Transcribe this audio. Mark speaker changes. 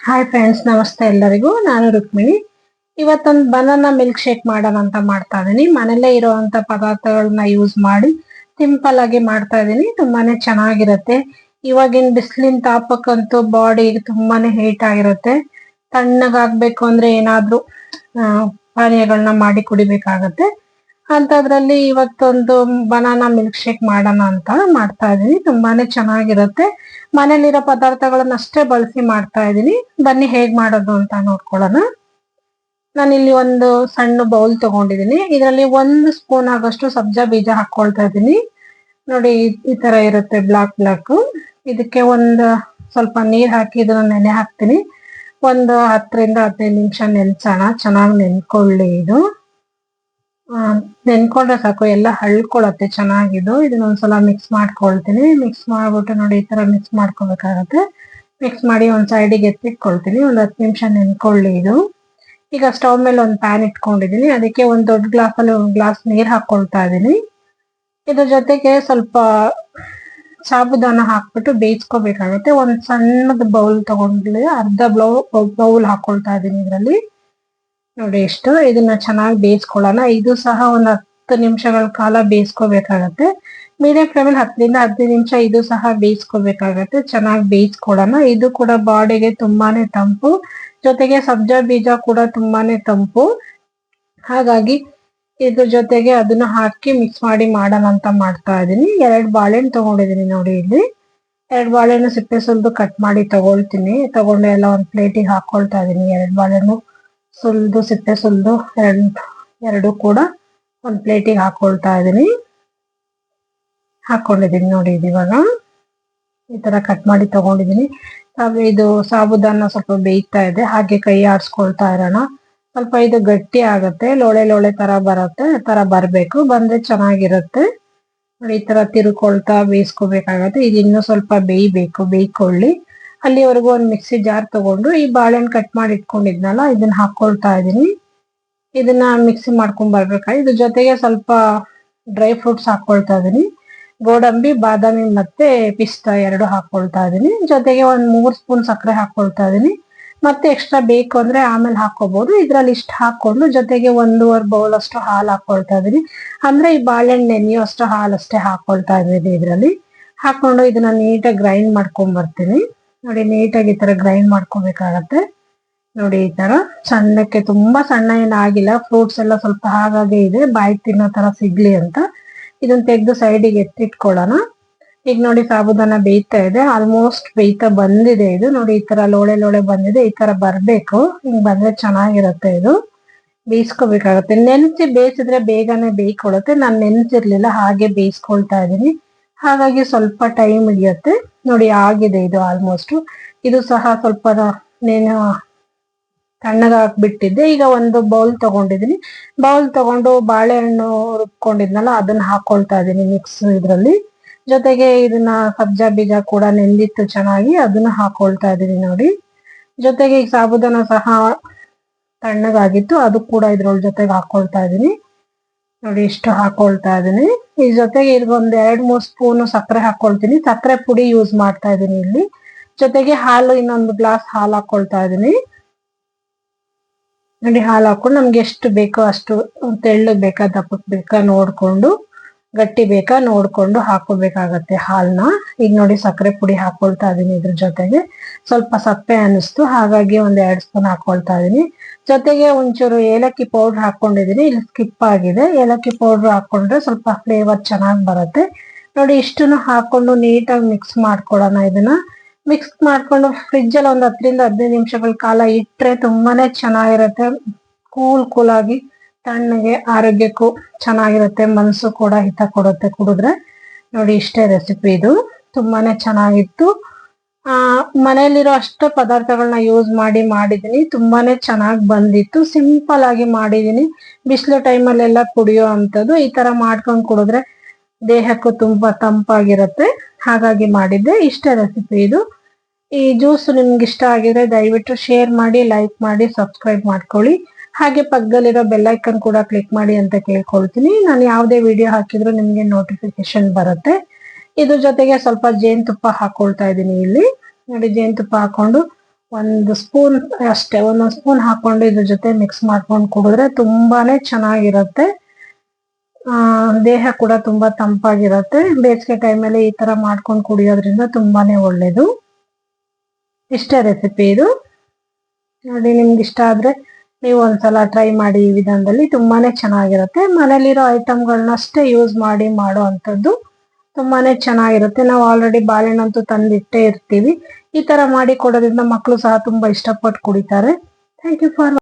Speaker 1: Hi friends, ನಮಸ್ತೆ ಎಲ್ಲರಿಗೂ. ನಾನು ರುಕ್ಮಿಣಿ. ಇವತ್ತೊಂದು ಬನಾನಾ ಮಿಲ್ಕ್ ಶೇಕ್ ಮಾಡೋಣ ಅಂತ ಮಾಡ್ತಾ ಇದೀನಿ. ಮನೆಯಲ್ಲೇ ಇರುವಂತ ಪದಾರ್ಥಗಳನ್ನ ಯೂಸ್ ಮಾಡಿ ಸಿಂಪಲ್ ಆಗಿ ಮಾಡ್ತಾ ಇದೀನಿ. ತುಂಬಾನೇ ಚೆನ್ನಾಗಿರುತ್ತೆ. ಇವಾಗಿನ ಬಿಸಿಲಿನ ತಾಪಕ್ಕಂತೂ ಬಾಡಿ ತುಂಬಾನೇ ಹೀಟ್ ಆಗಿರುತ್ತೆ. ತಣ್ಣಗಾಗ್ಬೇಕು ಅಂದ್ರೆ ಏನಾದ್ರೂ ಪಾನೀಯಗಳನ್ನ ಮಾಡಿ ಕುಡಿಬೇಕಾಗತ್ತೆ. ಅಂತದ್ರಲ್ಲಿ ಇವತ್ತೊಂದು ಬನಾನಾ ಮಿಲ್ಕ್ ಶೇಕ್ ಮಾಡೋಣ ಅಂತ ಮಾಡ್ತಾ ಇದೀನಿ. ತುಂಬಾನೇ ಚೆನ್ನಾಗಿರುತ್ತೆ. ಮನೇಲಿರೋ ಪದಾರ್ಥಗಳನ್ನಷ್ಟೇ ಬಳಸಿ ಮಾಡ್ತಾ ಇದೀನಿ. ಬನ್ನಿ ಹೇಗ್ ಮಾಡೋದು ಅಂತ ನೋಡ್ಕೊಳ್ಳೋಣ. ನಾನಿಲ್ಲಿ ಒಂದು ಸಣ್ಣ ಬೌಲ್ ತಗೊಂಡಿದೀನಿ. ಇದರಲ್ಲಿ 1 ಸ್ಪೂನ್ ಆಗಷ್ಟು ಸಬ್ಜಾ ಬೀಜ ಹಾಕೊಳ್ತಾ ಇದೀನಿ. ನೋಡಿ, ಈ ತರ ಇರುತ್ತೆ ಬ್ಲಾಕ್. ಇದಕ್ಕೆ ಸ್ವಲ್ಪ ನೀರ್ ಹಾಕಿ ಇದನ್ನ ನೆನೆ ಹಾಕ್ತೀನಿ. 10 ರಿಂದ 15 ನಿಮಿಷ ನೆನ್ಸೋಣ. ಚೆನ್ನಾಗಿ ನೆನ್ಕೊಳ್ಳಿ. ಇದು ನೆನ್ಕೊಂಡ್ರೆ ಸಾಕು, ಎಲ್ಲ ಹಳ್ಕೊಳತ್ತೆ ಚೆನ್ನಾಗಿದು. ಇದನ್ನೊಂದ್ಸಲ ಮಿಕ್ಸ್ ಮಾಡ್ಕೊಳ್ತೀನಿ. ಮಿಕ್ಸ್ ಮಾಡ್ಬಿಟ್ಟು ನೋಡಿ, ಈ ತರ ಮಿಕ್ಸ್ ಮಾಡ್ಕೋಬೇಕಾಗತ್ತೆ. ಮಿಕ್ಸ್ ಮಾಡಿ ಒಂದ್ ಸೈಡಿಗೆ ಎತ್ತಿಟ್ಕೊಳ್ತೀನಿ. 10 ನಿಮಿಷ ನೆನ್ಕೊಳ್ಳಿ ಇದು. ಈಗ ಸ್ಟವ್ ಮೇಲೆ ಒಂದು ಪ್ಯಾನ್ ಇಟ್ಕೊಂಡಿದೀನಿ. ಅದಕ್ಕೆ ಒಂದ್ ದೊಡ್ಡ ಗ್ಲಾಸಲ್ಲಿ 1 ಗ್ಲಾಸ್ ನೀರ್ ಹಾಕೊಳ್ತಾ ಇದೀನಿ. ಇದ್ರ ಜೊತೆಗೆ ಸ್ವಲ್ಪ ಸಾಬುದಾನ ಹಾಕ್ಬಿಟ್ಟು ಬೇಯಿಸ್ಕೋಬೇಕಾಗತ್ತೆ. ಒಂದ್ ಸಣ್ಣದ ಬೌಲ್ ತಗೊಂಡ್ಲಿ ಅರ್ಧ ಬೌಲ್ ಹಾಕೊಳ್ತಾ ಇದೀನಿ ಇದರಲ್ಲಿ. ನೋಡಿ ಎಷ್ಟು. ಇದನ್ನ ಚೆನ್ನಾಗಿ ಬೇಯಿಸ್ಕೊಳ್ಳೋಣ. ಇದು ಸಹ ಒಂದ್ 10 ನಿಮಿಷಗಳ ಕಾಲ ಬೇಯಿಸ್ಕೋಬೇಕಾಗತ್ತೆ. ಮೀಡಿಯಂ ಫ್ಲೇಮಲ್ಲಿ 10 ರಿಂದ 15 ನಿಮಿಷ ಇದು ಸಹ ಬೇಯಿಸ್ಕೋಬೇಕಾಗತ್ತೆ. ಚೆನ್ನಾಗಿ ಬೇಯಿಸ್ಕೊಳ್ಳೋಣ. ಇದು ಕೂಡ ಬಾಡಿಗೆ ತುಂಬಾನೇ ತಂಪು, ಜೊತೆಗೆ ಸಬ್ಜಾ ಬೀಜ ಕೂಡ ತುಂಬಾನೇ ತಂಪು. ಹಾಗಾಗಿ ಇದ್ರ ಜೊತೆಗೆ ಅದನ್ನ ಹಾಕಿ ಮಿಕ್ಸ್ ಮಾಡಿ ಮಾಡೋಣ ಅಂತ ಮಾಡ್ತಾ ಇದೀನಿ. 2 ಬಾಳೆಹಣ್ಣು ತಗೊಂಡಿದೀನಿ. ನೋಡಿ, ಇಲ್ಲಿ 2 ಬಾಳೆಹಣ್ಣು ಸಿಪ್ಪೆ ಸುಲ್ದು ಕಟ್ ಮಾಡಿ ತಗೊಳ್ತೀನಿ. ತಗೊಂಡು ಎಲ್ಲ ಒಂದ್ ಪ್ಲೇಟಿಗೆ ಹಾಕೊಳ್ತಾ ಇದೀನಿ. 2 ಬಾಳೆಹಣ್ಣು ಸುಲ್ದು ಸಿಪ್ಪೆ ಸುಲ್ದು ಎರಡು ಕೂಡ ಒಂದ್ ಪ್ಲೇಟಿಗೆ ಹಾಕೊಳ್ತಾ ಇದೀನಿ. ಹಾಕೊಂಡಿದೀನಿ ನೋಡಿ. ಇವಾಗ ಈ ತರ ಕಟ್ ಮಾಡಿ ತಗೊಂಡಿದೀನಿ. ಇದು ಸಾಬುದಾನ ಸ್ವಲ್ಪ ಬೇಯ್ತಾ ಇದೆ. ಹಾಗೆ ಕೈ ಆಡ್ಸ್ಕೊಳ್ತಾ ಇರೋಣ. ಸ್ವಲ್ಪ ಇದು ಗಟ್ಟಿ ಆಗತ್ತೆ. ಲೋಳೆ ತರ ಬರತ್ತೆ. ತರ ಬರ್ಬೇಕು. ಬಂದ್ರೆ ಚೆನ್ನಾಗಿರುತ್ತೆ. ನೋಡಿ, ಈ ತರ ತಿರುಕೊಳ್ತಾ ಬೇಯಿಸ್ಕೋಬೇಕಾಗತ್ತೆ. ಇದು ಇನ್ನೂ ಸ್ವಲ್ಪ ಬೇಯ್ಕೊಳ್ಳಿ. ಅಲ್ಲಿವರೆಗೂ ಒಂದು ಮಿಕ್ಸಿ ಜಾರ್ ತಗೊಂಡು ಈ ಬಾಳೆಹಣ್ಣು ಕಟ್ ಮಾಡಿ ಇಟ್ಕೊಂಡಿದ್ನಲ್ಲ, ಇದನ್ನ ಹಾಕೊಳ್ತಾ ಇದೀನಿ. ಇದನ್ನ ಮಿಕ್ಸಿ ಮಾಡ್ಕೊಂಡ್ ಬರ್ಬೇಕಾಗಿ ಇದ್ರ ಜೊತೆಗೆ ಸ್ವಲ್ಪ ಡ್ರೈ ಫ್ರೂಟ್ಸ್ ಹಾಕೊಳ್ತಾ ಇದೀನಿ. ಗೋಡಂಬಿ, ಬಾದಾಮಿ ಮತ್ತೆ ಪಿಸ್ತಾ 2 ಹಾಕೊಳ್ತಾ ಇದೀನಿ. ಜೊತೆಗೆ 3 ಸ್ಪೂನ್ ಸಕ್ಕರೆ ಹಾಕೊಳ್ತಾ ಇದೀನಿ. ಮತ್ತೆ ಎಕ್ಸ್ಟ್ರಾ ಬೇಕು ಅಂದ್ರೆ ಆಮೇಲೆ ಹಾಕೋಬಹುದು. ಇದ್ರಲ್ಲಿ ಇಷ್ಟು ಹಾಕೊಂಡು ಜೊತೆಗೆ 1.5 ಬೌಲ್ ಅಷ್ಟು ಹಾಲು ಹಾಕೊಳ್ತಾ ಇದೀನಿ. ಅಂದ್ರೆ ಈ ಬಾಳೆಹಣ್ಣು ನೆನೆಯೋ ಅಷ್ಟು ಹಾಲಷ್ಟೇ ಹಾಕೊಳ್ತಾ ಇದೀನಿ. ಇದ್ರಲ್ಲಿ ಹಾಕೊಂಡು ಇದನ್ನ ನೀಟಾಗಿ ಗ್ರೈಂಡ್ ಮಾಡ್ಕೊಂಡ್ ಬರ್ತೀನಿ. ನೋಡಿ, ನೀಟಾಗಿ ಈ ತರ ಗ್ರೈಂಡ್ ಮಾಡ್ಕೋಬೇಕಾಗತ್ತೆ. ನೋಡಿ, ಈ ತರ ಸಣ್ಣಕ್ಕೆ, ತುಂಬಾ ಸಣ್ಣ ಏನಾಗಿಲ್ಲ. ಫ್ರೂಟ್ಸ್ ಎಲ್ಲ ಸ್ವಲ್ಪ ಹಾಗಾಗೆ ಇದೆ, ಬಾಯಿ ತಿನ್ನೋ ತರ ಸಿಗ್ಲಿ ಅಂತ. ಇದನ್ನ ತೆಗೆದು ಸೈಡಿಗೆ ಎತ್ತಿಟ್ಕೊಳ್ಳೋಣ. ಈಗ ನೋಡಿ, ಸಾಬುದಾನ ಬೇಯ್ತಾ ಇದೆ. ಆಲ್ಮೋಸ್ಟ್ ಬೇಯ್ತಾ ಬಂದಿದೆ. ಇದು ನೋಡಿ, ಈ ತರ ಲೋಳೆ ಬಂದಿದೆ. ಈ ತರ ಬರ್ಬೇಕು. ಹಿಂಗ್ ಬಂದ್ರೆ ಚೆನ್ನಾಗಿರುತ್ತೆ. ಇದು ಬೇಯಿಸ್ಕೋಬೇಕಾಗತ್ತೆ. ನೆನೆಸಿ ಬೇಯಿಸಿದ್ರೆ ಬೇಗನೆ ಬೇಯ್ಕೊಳ್ಳುತ್ತೆ. ನಾನು ನೆನೆಸಿರ್ಲಿಲ್ಲ, ಹಾಗೆ ಬೇಯಿಸ್ಕೊಳ್ತಾ ಇದೀನಿ. ಹಾಗಾಗಿ ಸ್ವಲ್ಪ ಟೈಮ್ ಹಿಡಿಯುತ್ತೆ. ನೋಡಿ, ಆಗಿದೆ ಇದು ಆಲ್ಮೋಸ್ಟ್. ಇದು ಸಹ ಸ್ವಲ್ಪ ತಣ್ಣಗ ಹಾಕ್ಬಿಟ್ಟಿದ್ದೆ. ಈಗ ಒಂದು ಬೌಲ್ ತಗೊಂಡಿದೀನಿ. ಬೌಲ್ ತಗೊಂಡು ಬಾಳೆಹಣ್ಣು ರುಬ್ಕೊಂಡಿದ್ನಲ್ಲ, ಅದನ್ನ ಹಾಕೊಳ್ತಾ ಇದೀನಿ ಮಿಕ್ಸ್ ಇದ್ರಲ್ಲಿ. ಜೊತೆಗೆ ಇದನ್ನ ಸಬ್ಜಾ ಬೀಜ ಕೂಡ ನೆಂದಿತ್ತು ಚೆನ್ನಾಗಿ, ಅದನ್ನ ಹಾಕೊಳ್ತಾ ಇದೀನಿ ನೋಡಿ. ಜೊತೆಗೆ ಈಗ ಸಾಬುದಾನ ಸಹ ತಣ್ಣಗಾಗಿತ್ತು, ಅದು ಕೂಡ ಇದ್ರೊಳ ಜೊತೆಗೆ ಹಾಕೊಳ್ತಾ ಇದೀನಿ. ನೋಡಿ, ಇಷ್ಟು ಹಾಕೊಳ್ತಾ ಇದೀನಿ. ಈ ಜೊತೆಗೆ ಒಂದ್ 2-3 ಸ್ಪೂನ್ ಸಕ್ಕರೆ ಹಾಕೊಳ್ತೀನಿ. ಸಕ್ಕರೆ ಪುಡಿ ಯೂಸ್ ಮಾಡ್ತಾ ಇದೀನಿ ಇಲ್ಲಿ. ಜೊತೆಗೆ ಹಾಲು, ಇನ್ನೊಂದು ಗ್ಲಾಸ್ ಹಾಲು ಹಾಕೊಳ್ತಾ ಇದೀನಿ. ನೋಡಿ, ಹಾಲು ಹಾಕೊಂಡು ನಮ್ಗೆ ಎಷ್ಟು ಬೇಕೋ ಅಷ್ಟು, ತೆಳ್ಳಗ್ ಬೇಕಾ ದಪ್ಪಕ್ ಬೇಕಾ ನೋಡ್ಕೊಂಡು, ಗಟ್ಟಿ ಬೇಕಾ ನೋಡ್ಕೊಂಡು ಹಾಕೋಬೇಕಾಗತ್ತೆ ಹಾಲ್ನ. ಈಗ ನೋಡಿ, ಸಕ್ಕರೆ ಪುಡಿ ಹಾಕೊಳ್ತಾ ಇದೀನಿ. ಇದ್ರ ಜೊತೆಗೆ ಸ್ವಲ್ಪ ಸಪ್ಪೆ ಅನಿಸ್ತು, ಹಾಗಾಗಿ 1-2 ಸ್ಪೂನ್ ಹಾಕೊಳ್ತಾ ಇದೀನಿ. ಜೊತೆಗೆ ಒಂಚೂರು ಏಲಕ್ಕಿ ಪೌಡರ್ ಹಾಕೊಂಡಿದೀನಿ. ಇಲ್ಲಿ ಸ್ಕಿಪ್ ಆಗಿದೆ. ಏಲಕ್ಕಿ ಪೌಡರ್ ಹಾಕೊಂಡ್ರೆ ಸ್ವಲ್ಪ ಫ್ಲೇವರ್ ಚೆನ್ನಾಗಿ ಬರುತ್ತೆ. ನೋಡಿ, ಇಷ್ಟನ್ನು ಹಾಕೊಂಡು ನೀಟಾಗಿ ಮಿಕ್ಸ್ ಮಾಡ್ಕೊಳ್ಳೋಣ. ಇದನ್ನ ಮಿಕ್ಸ್ ಮಾಡ್ಕೊಂಡು ಫ್ರಿಜ್ ಅಲ್ಲಿ 10 ರಿಂದ 15 ನಿಮಿಷಗಳ ಕಾಲ ಇಟ್ರೆ ತುಂಬಾನೇ ಚೆನ್ನಾಗಿರುತ್ತೆ. ಕೂಲ್ ಆಗಿ, ತಣ್ಣಗೆ, ಆರೋಗ್ಯಕ್ಕೂ ಚೆನ್ನಾಗಿರುತ್ತೆ. ಮನಸ್ಸು ಕೂಡ ಹಿತ ಕೊಡುತ್ತೆ ಕುಡಿದ್ರೆ. ನೋಡಿ, ಇಷ್ಟೇ ರೆಸಿಪಿ. ಇದು ತುಂಬಾನೇ ಚೆನ್ನಾಗಿತ್ತು. ಮನೆಯಲ್ಲಿರೋ ಅಷ್ಟು ಪದಾರ್ಥಗಳನ್ನ ಯೂಸ್ ಮಾಡಿದೀನಿ. ತುಂಬಾನೇ ಚೆನ್ನಾಗಿ ಬಂದಿತ್ತು. ಸಿಂಪಲ್ ಆಗಿ ಮಾಡಿದೀನಿ. ಬಿಸಿಲು ಟೈಮಲ್ಲೆಲ್ಲ ಕುಡಿಯೋ ಅಂತದ್ದು. ಈ ತರ ಮಾಡ್ಕೊಂಡು ಕುಡಿದ್ರೆ ದೇಹಕ್ಕೂ ತುಂಬಾ ತಂಪಾಗಿರುತ್ತೆ. ಹಾಗಾಗಿ ಮಾಡಿದ್ದೆ. ಇಷ್ಟೇ ರೆಸಿಪಿ ಇದು. ಈ ಜ್ಯೂಸ್ ನಿಮ್ಗೆ ಇಷ್ಟ ಆಗಿದ್ರೆ ದಯವಿಟ್ಟು ಶೇರ್ ಮಾಡಿ, ಲೈಕ್ ಮಾಡಿ, ಸಬ್ಸ್ಕ್ರೈಬ್ ಮಾಡ್ಕೊಳ್ಳಿ. ಹಾಗೆ ಪಕ್ಕದಲ್ಲಿರೋ ಬೆಲ್ ಐಕನ್ ಕೂಡ ಕ್ಲಿಕ್ ಮಾಡಿ ಅಂತ ಕೇಳ್ಕೊಳ್ತೀನಿ. ನಾನು ಯಾವುದೇ ವಿಡಿಯೋ ಹಾಕಿದ್ರು ನಿಮ್ಗೆ ನೋಟಿಫಿಕೇಶನ್ ಬರುತ್ತೆ. ಇದ್ರ ಜೊತೆಗೆ ಸ್ವಲ್ಪ ಜೇನುತುಪ್ಪ ಹಾಕೊಳ್ತಾ ಇದೀನಿ ಇಲ್ಲಿ. ನೋಡಿ, ಜೇನುತುಪ್ಪ ಹಾಕೊಂಡು ಒಂದು ಸ್ಪೂನ್ ಅಷ್ಟೇ, ಒಂದೊಂದು ಸ್ಪೂನ್ ಹಾಕೊಂಡು ಇದ್ರ ಜೊತೆ ಮಿಕ್ಸ್ ಮಾಡ್ಕೊಂಡು ಕುಡಿದ್ರೆ ತುಂಬಾನೇ ಚೆನ್ನಾಗಿರುತ್ತೆ. ದೇಹ ಕೂಡ ತುಂಬಾ ತಂಪಾಗಿರುತ್ತೆ. ಬೇಸಿಗೆ ಟೈಮಲ್ಲಿ ಈ ತರ ಮಾಡ್ಕೊಂಡು ಕುಡಿಯೋದ್ರಿಂದ ತುಂಬಾನೇ ಒಳ್ಳೇದು. ಇಷ್ಟೇ ರೆಸಿಪಿ ಇದು. ನೋಡಿ, ನಿಮ್ಗೆ ಇಷ್ಟ ಆದ್ರೆ ನೀವು ಒಂದ್ಸಲ ಟ್ರೈ ಮಾಡಿ. ಈ ವಿಧಾನದಲ್ಲಿ ತುಂಬಾನೇ ಚೆನ್ನಾಗಿರುತ್ತೆ. ಮನೇಲಿರೋ ಐಟಮ್ಗಳನ್ನಷ್ಟೇ ಯೂಸ್ ಮಾಡಿ ಮಾಡೋ ಅಂಥದ್ದು ತುಂಬಾನೇ ಚೆನ್ನಾಗಿರುತ್ತೆ. ನಾವು ಆಲ್ರೆಡಿ ಬಾಳೆಹಣ್ಣಂತೂ ತಂದಿಟ್ಟೇ ಇರ್ತೀವಿ. ಈ ತರ ಮಾಡಿ ಕೊಡೋದ್ರಿಂದ ಮಕ್ಕಳು ಸಹ ತುಂಬಾ ಇಷ್ಟಪಟ್ಟು ಕುಡಿತಾರೆ. Thank you for